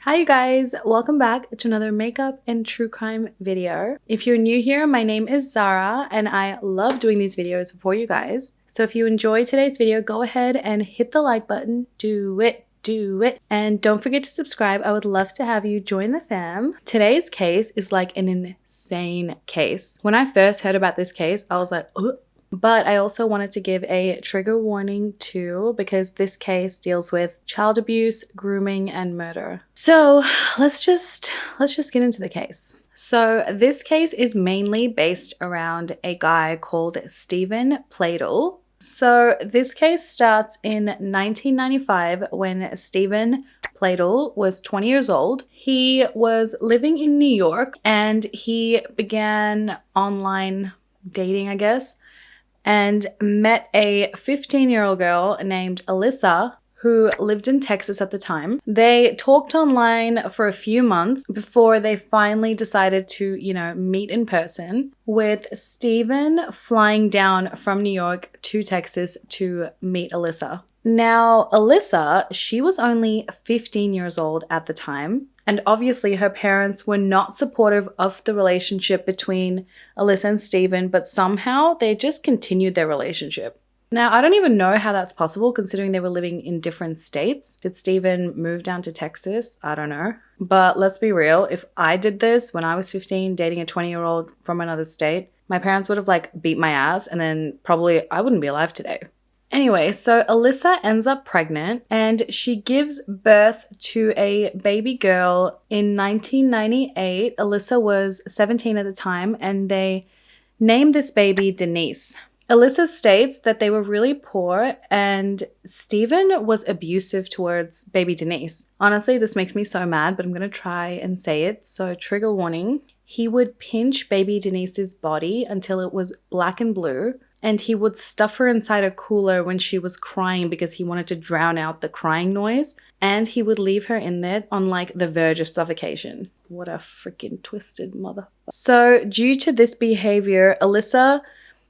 Hi you guys, welcome back to another makeup and true crime video. If you're new here, my name is Zara and I love doing these videos for you guys. So if you enjoyed today's video, go ahead and hit the like button. Do it. And don't forget to subscribe. I would love to have you join the fam. Today's case is like an insane case. When I first heard about this case, I was like, ugh. But I also wanted to give a trigger warning too, because this case deals with child abuse, grooming, and murder. So let's just get into the case. So this case is mainly based around a guy called Stephen Pladle. So this case starts in 1995 when Stephen Pladle was 20 years old. He was living in New York and he began online dating, I guess, and met a 15-year-old girl named Alyssa who lived in Texas at the time. They talked online for a few months before they finally decided to, meet in person, with Stephen flying down from New York to Texas to meet Alyssa. Now, Alyssa, she was only 15 years old at the time, and obviously her parents were not supportive of the relationship between Alyssa and Stephen, but somehow they just continued their relationship. Now, I don't even know how that's possible considering they were living in different states. Did Stephen move down to Texas? I don't know. But let's be real, if I did this when I was 15, dating a 20-year-old from another state, my parents would have beat my ass and then probably I wouldn't be alive today. Anyway, so Alyssa ends up pregnant and she gives birth to a baby girl in 1998. Alyssa was 17 at the time and they named this baby Denise. Alyssa states that they were really poor and Stephen was abusive towards baby Denise. Honestly, this makes me so mad, but I'm going to try and say it. So trigger warning. He would pinch baby Denise's body until it was black and blue, and he would stuff her inside a cooler when she was crying because he wanted to drown out the crying noise, and he would leave her in there on the verge of suffocation. What a freaking twisted mother. So due to this behavior, Alyssa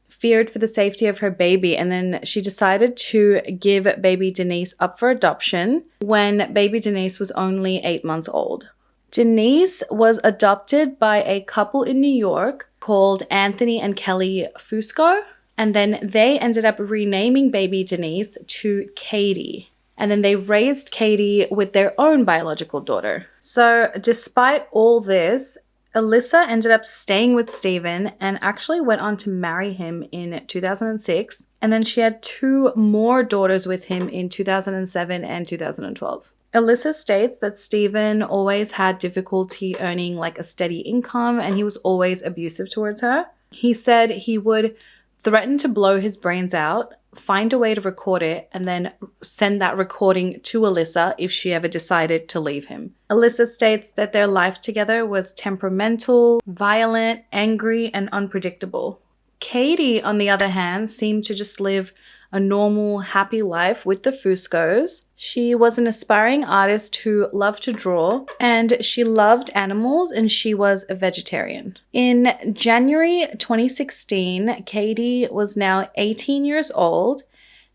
feared for the safety of her baby, and then she decided to give baby Denise up for adoption when baby Denise was only 8 months old. Denise was adopted by a couple in New York called Anthony and Kelly Fusco, and then they ended up renaming baby Denise to Katie. And then they raised Katie with their own biological daughter. So despite all this, Alyssa ended up staying with Stephen and actually went on to marry him in 2006. And then she had 2 more daughters with him in 2007 and 2012. Alyssa states that Stephen always had difficulty earning a steady income and he was always abusive towards her. He said he would threaten to blow his brains out, find a way to record it, and then send that recording to Alyssa if she ever decided to leave him. Alyssa states that their life together was temperamental, violent, angry, and unpredictable. Katie, on the other hand, seemed to just live a normal, happy life with the Fuscos. She was an aspiring artist who loved to draw, and she loved animals, and she was a vegetarian. In January 2016, Katie was now 18 years old,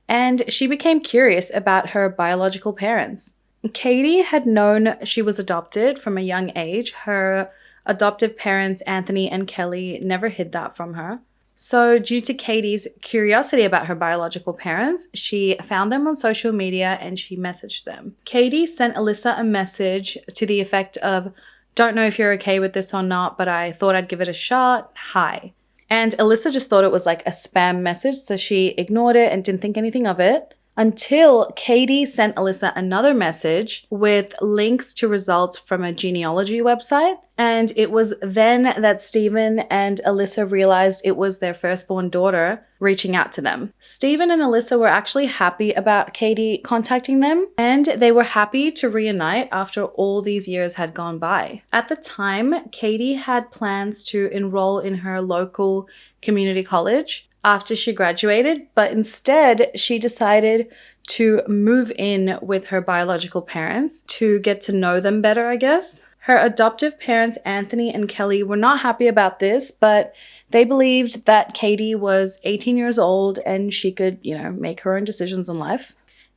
and she became curious about her biological parents. Katie had known she was adopted from a young age. Her adoptive parents, Anthony and Kelly, never hid that from her. So due to Katie's curiosity about her biological parents, she found them on social media and she messaged them. Katie sent Alyssa a message to the effect of, "Don't know if you're okay with this or not, but I thought I'd give it a shot. Hi." And Alyssa just thought it was a spam message, so she ignored it and didn't think anything of it. Until Katie sent Alyssa another message with links to results from a genealogy website. And it was then that Stephen and Alyssa realized it was their firstborn daughter reaching out to them. Stephen and Alyssa were actually happy about Katie contacting them, and they were happy to reunite after all these years had gone by. At the time, Katie had plans to enroll in her local community college after she graduated, but instead she decided to move in with her biological parents to get to know them better, I guess. Her adoptive parents, Anthony and Kelly, were not happy about this, but they believed that Katie was 18 years old and she could, make her own decisions in life.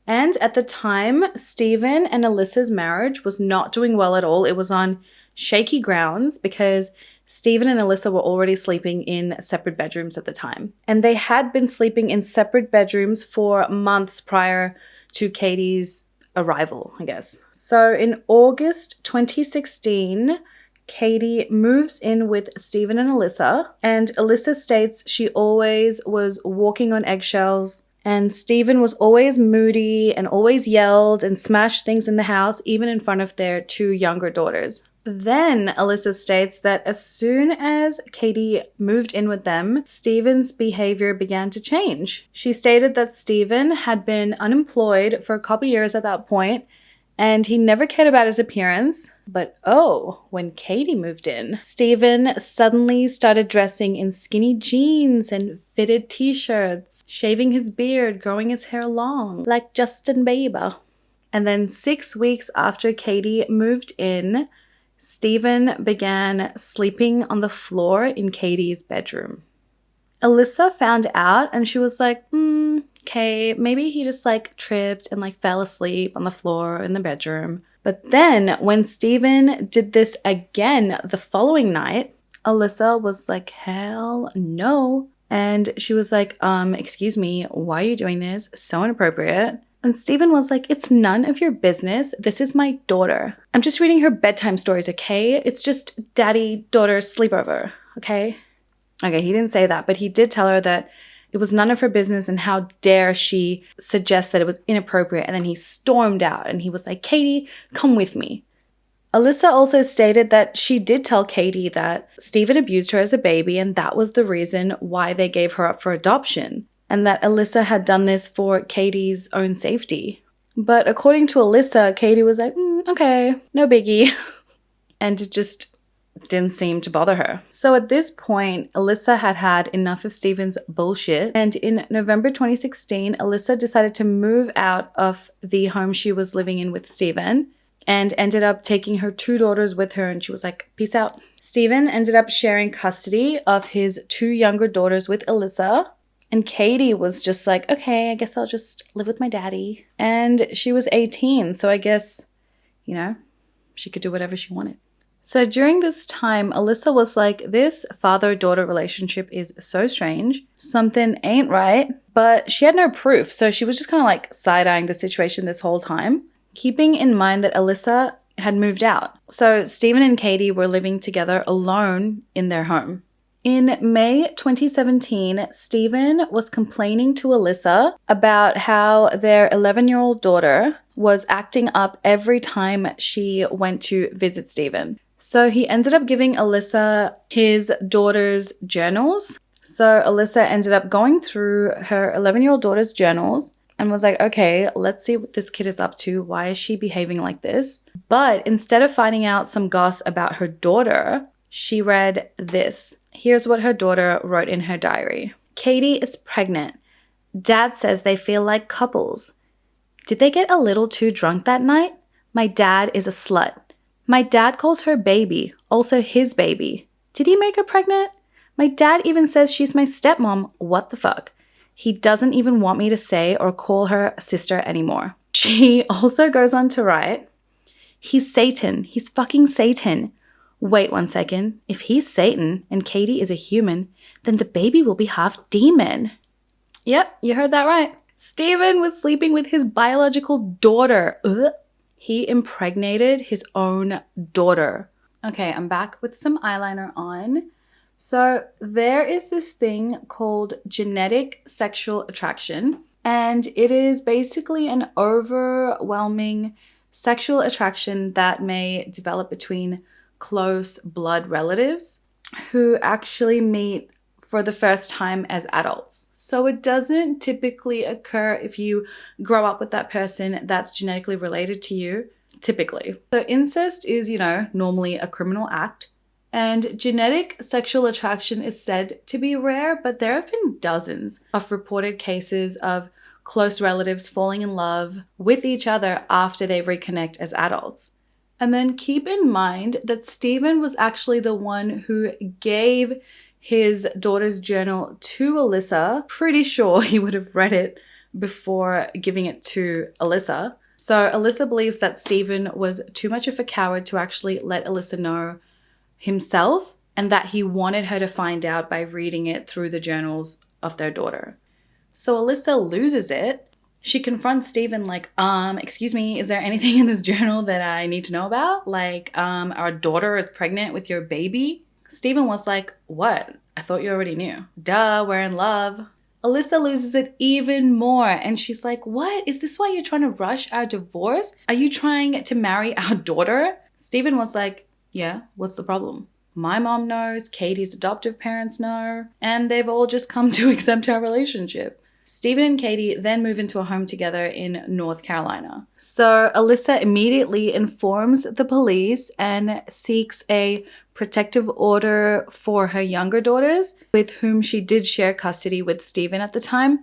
And at the time, Stephen and Alyssa's marriage was not doing well at all. It was on shaky grounds because Stephen and Alyssa were already sleeping in separate bedrooms at the time. And they had been sleeping in separate bedrooms for months prior to Katie's arrival, I guess. So in August 2016, Katie moves in with Stephen and Alyssa, and Alyssa states she always was walking on eggshells, and Stephen was always moody and always yelled and smashed things in the house, even in front of their 2 younger daughters. Then Alyssa states that as soon as Katie moved in with them, Stephen's behavior began to change. She stated that Stephen had been unemployed for a couple years at that point, and he never cared about his appearance. But when Katie moved in, Stephen suddenly started dressing in skinny jeans and fitted t-shirts, shaving his beard, growing his hair long, like Justin Bieber. And then 6 weeks after Katie moved in, Stephen began sleeping on the floor in Katie's bedroom. Alyssa found out and she was like, okay, maybe he just like tripped and like fell asleep on the floor in the bedroom. But then when Stephen did this again the following night, Alyssa was like, hell no. And she was like, excuse me, why are you doing this? So inappropriate. And Stephen was like, it's none of your business. This is my daughter. I'm just reading her bedtime stories, okay? It's just daddy-daughter sleepover, okay? Okay, he didn't say that, but he did tell her that it was none of her business and how dare she suggest that it was inappropriate. And then he stormed out and he was like, Katie, come with me. Alyssa also stated that she did tell Katie that Stephen abused her as a baby and that was the reason why they gave her up for adoption, and that Alyssa had done this for Katie's own safety. But according to Alyssa, Katie was like, okay, no biggie. And it just didn't seem to bother her. So at this point, Alyssa had had enough of Stephen's bullshit. And in November 2016, Alyssa decided to move out of the home she was living in with Stephen and ended up taking her 2 daughters with her. And she was like, peace out. Stephen ended up sharing custody of his 2 younger daughters with Alyssa. And Katie was just like, okay, I guess I'll just live with my daddy. And she was 18, so I guess, she could do whatever she wanted. So during this time, Alyssa was like, this father-daughter relationship is so strange. Something ain't right. But she had no proof, so she was just kind of like side-eyeing the situation this whole time, keeping in mind that Alyssa had moved out. So Stephen and Katie were living together alone in their home. In May 2017, Stephen was complaining to Alyssa about how their 11-year-old daughter was acting up every time she went to visit Stephen. So he ended up giving Alyssa his daughter's journals. So Alyssa ended up going through her 11-year-old daughter's journals and was like, okay, let's see what this kid is up to. Why is she behaving like this? But instead of finding out some goss about her daughter, she read this. Here's what her daughter wrote in her diary. Katie is pregnant. Dad says they feel like couples. Did they get a little too drunk that night? My dad is a slut. My dad calls her baby, also his baby. Did he make her pregnant? My dad even says she's my stepmom. What the fuck? He doesn't even want me to say or call her sister anymore. She also goes on to write, he's Satan. He's fucking Satan. Wait 1 second. If he's Satan and Katie is a human, then the baby will be half demon. Yep, you heard that right. Stephen was sleeping with his biological daughter. Ugh. He impregnated his own daughter. Okay, I'm back with some eyeliner on. So there is this thing called genetic sexual attraction, and it is basically an overwhelming sexual attraction that may develop between close blood relatives who actually meet for the first time as adults. So it doesn't typically occur if you grow up with that person that's genetically related to you, typically. So incest is, normally a criminal act, and genetic sexual attraction is said to be rare, but there have been dozens of reported cases of close relatives falling in love with each other after they reconnect as adults. And then keep in mind that Stephen was actually the one who gave his daughter's journal to Alyssa. Pretty sure he would have read it before giving it to Alyssa. So Alyssa believes that Stephen was too much of a coward to actually let Alyssa know himself, and that he wanted her to find out by reading it through the journals of their daughter. So Alyssa loses it. She confronts Stephen like, excuse me, is there anything in this journal that I need to know about? Like, our daughter is pregnant with your baby? Stephen was like, what? I thought you already knew. Duh, we're in love. Alyssa loses it even more, and she's like, what? Is this why you're trying to rush our divorce? Are you trying to marry our daughter? Stephen was like, yeah, what's the problem? My mom knows, Katie's adoptive parents know, and they've all just come to accept our relationship. Stephen and Katie then move into a home together in North Carolina. So Alyssa immediately informs the police and seeks a protective order for her younger daughters, with whom she did share custody with Stephen at the time.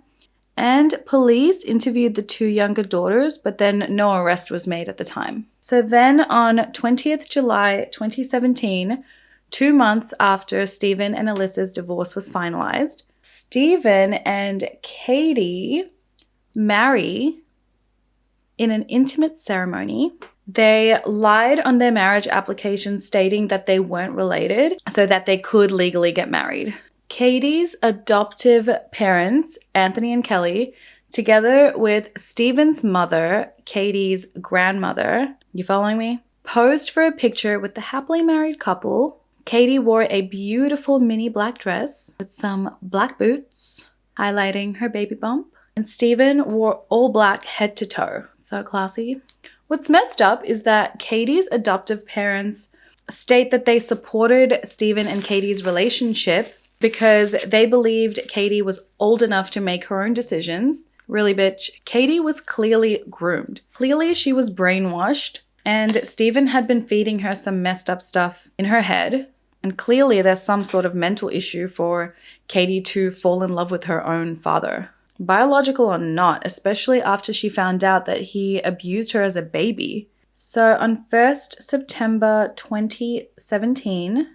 And police interviewed the two younger daughters, but then no arrest was made at the time. So then on 20th July 2017, 2 months after Stephen and Alyssa's divorce was finalized, Stephen and Katie marry in an intimate ceremony. They lied on their marriage application stating that they weren't related so that they could legally get married. Katie's adoptive parents, Anthony and Kelly, together with Stephen's mother, Katie's grandmother, you following me? Posed for a picture with the happily married couple. Katie wore a beautiful mini black dress with some black boots, highlighting her baby bump. And Stephen wore all black head to toe. So classy. What's messed up is that Katie's adoptive parents state that they supported Stephen and Katie's relationship because they believed Katie was old enough to make her own decisions. Really, bitch. Katie was clearly groomed. Clearly, she was brainwashed, and Stephen had been feeding her some messed up stuff in her head. And clearly there's some sort of mental issue for Katie to fall in love with her own father. Biological or not, especially after she found out that he abused her as a baby. So on 1st September 2017,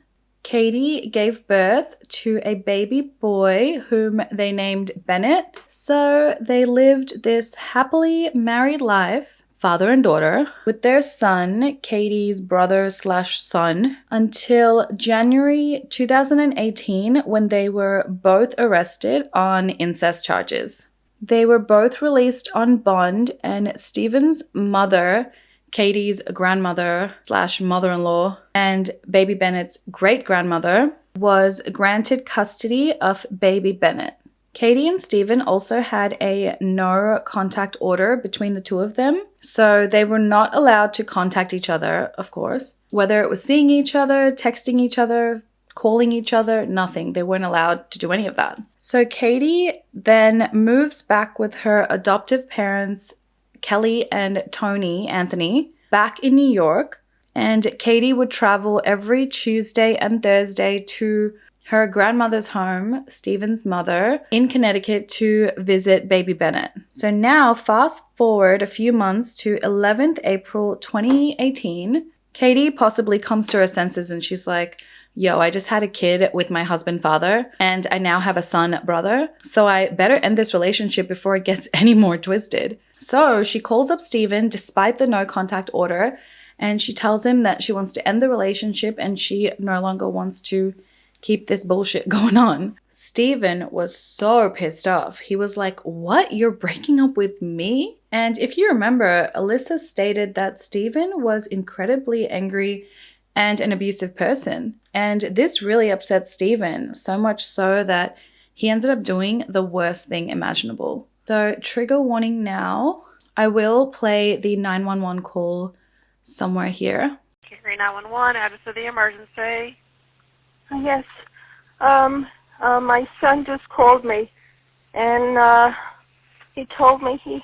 Katie gave birth to a baby boy whom they named Bennett. So they lived this happily married life, father and daughter, with their son, Katie's brother/son, until January 2018 when they were both arrested on incest charges. They were both released on bond, and Stephen's mother, Katie's grandmother/mother-in-law, and baby Bennett's great-grandmother was granted custody of baby Bennett. Katie and Stephen also had a no contact order between the two of them, so they were not allowed to contact each other, of course. Whether it was seeing each other, texting each other, calling each other, nothing. They weren't allowed to do any of that. So Katie then moves back with her adoptive parents, Kelly and Tony Anthony, back in New York, and Katie would travel every Tuesday and Thursday to her grandmother's home, Stephen's mother, in Connecticut to visit baby Bennett. So now fast forward a few months to 11th April 2018, Katie possibly comes to her senses and she's like, yo, I just had a kid with my husband father and I now have a son brother, so I better end this relationship before it gets any more twisted. So she calls up Stephen despite the no contact order, and she tells him that she wants to end the relationship and she no longer wants to keep this bullshit going on. Stephen was so pissed off. He was like, what? You're breaking up with me? And if you remember, Alyssa stated that Stephen was incredibly angry and an abusive person. And this really upset Stephen, so much so that he ended up doing the worst thing imaginable. So trigger warning now. I will play the 911 call somewhere here. 911, address of the emergency. Yes. My son just called me, and he told me oh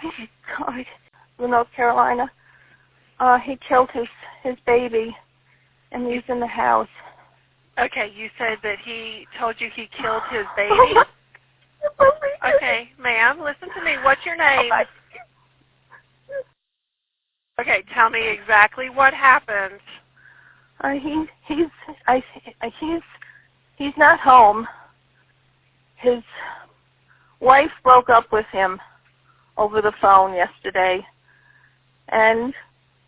my God, in North Carolina, he killed his baby, and he's in the house. Okay, you said that he told you he killed his baby? Okay, ma'am, listen to me. What's your name? Okay, tell me exactly what happened. He's not home. wife broke up with him over the phone yesterday, and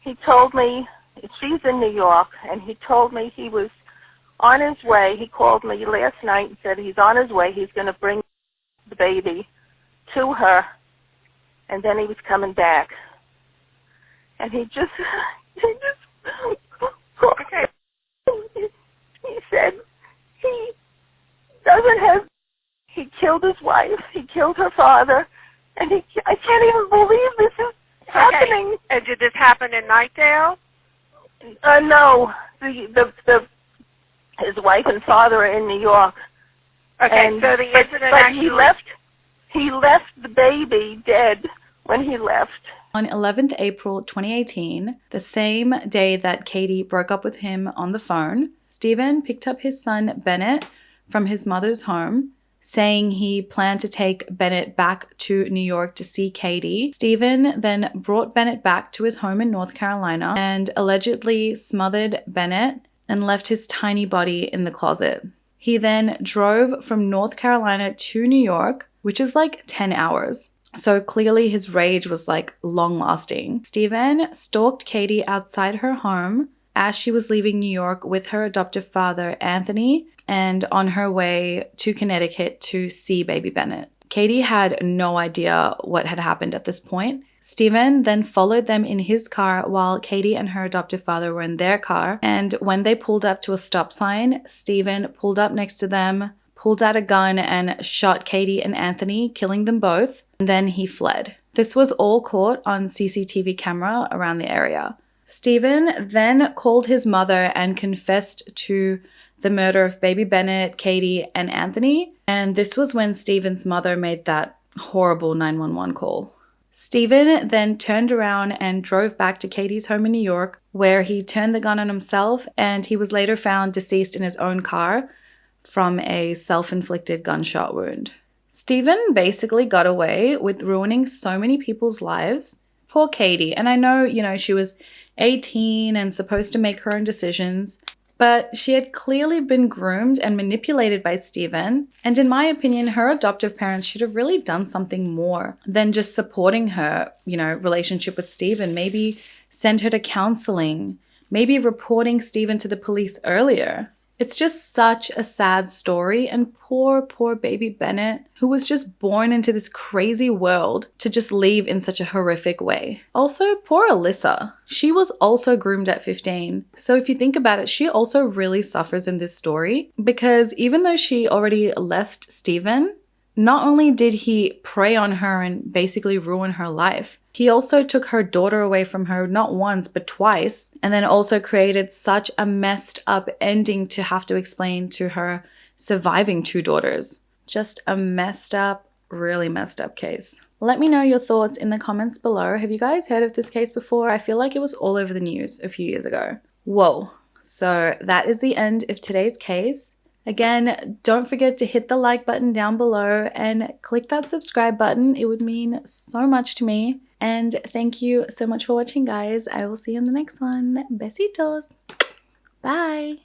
he told me, she's in New York, and he told me he was on his way. He called me last night and said he's on his way. He's going to bring the baby to her, and then he was coming back. And he said he doesn't have, he killed his wife, he killed her father, and I can't even believe this is happening. And did this happen in Nightdale? No, his wife and father are in New York. Okay, and, so the incident but actually... he left the baby dead when he left. On 11th April 2018, the same day that Katie broke up with him on the phone, Stephen picked up his son Bennett from his mother's home, saying he planned to take Bennett back to New York to see Katie. Stephen then brought Bennett back to his home in North Carolina and allegedly smothered Bennett and left his tiny body in the closet. He then drove from North Carolina to New York, which is like 10 hours. So clearly his rage was like long lasting. Stephen stalked Katie outside her home as she was leaving New York with her adoptive father, Anthony, and on her way to Connecticut to see baby Bennett. Katie had no idea what had happened at this point. Stephen then followed them in his car while Katie and her adoptive father were in their car. And when they pulled up to a stop sign, Stephen pulled up next to them, pulled out a gun and shot Katie and Anthony, killing them both. And then he fled. This was all caught on CCTV camera around the area. Stephen then called his mother and confessed to the murder of baby Bennett, Katie, and Anthony. And this was when Stephen's mother made that horrible 911 call. Stephen then turned around and drove back to Katie's home in New York, where he turned the gun on himself, and he was later found deceased in his own car from a self-inflicted gunshot wound. Stephen basically got away with ruining so many people's lives. Poor Katie. And I know, she was 18 and supposed to make her own decisions, but she had clearly been groomed and manipulated by Stephen. And in my opinion, her adoptive parents should have really done something more than just supporting her, relationship with Stephen. Maybe send her to counseling, maybe reporting Stephen to the police earlier. It's just such a sad story, and poor baby Bennett, who was just born into this crazy world to just leave in such a horrific way. Also, poor Alyssa. She was also groomed at 15. So if you think about it, she also really suffers in this story, because even though she already left Stephen, not only did he prey on her and basically ruin her life, he also took her daughter away from her not once but twice, and then also created such a messed up ending to have to explain to her surviving 2 daughters. Just a really messed up case. Let me know your thoughts in the comments below. Have you guys heard of this case before? I feel like it was all over the news a few years ago. Whoa. So that is the end of today's case. Again, don't forget to hit the like button down below and click that subscribe button. It would mean so much to me. And thank you so much for watching, guys. I will see you in the next one. Besitos. Bye.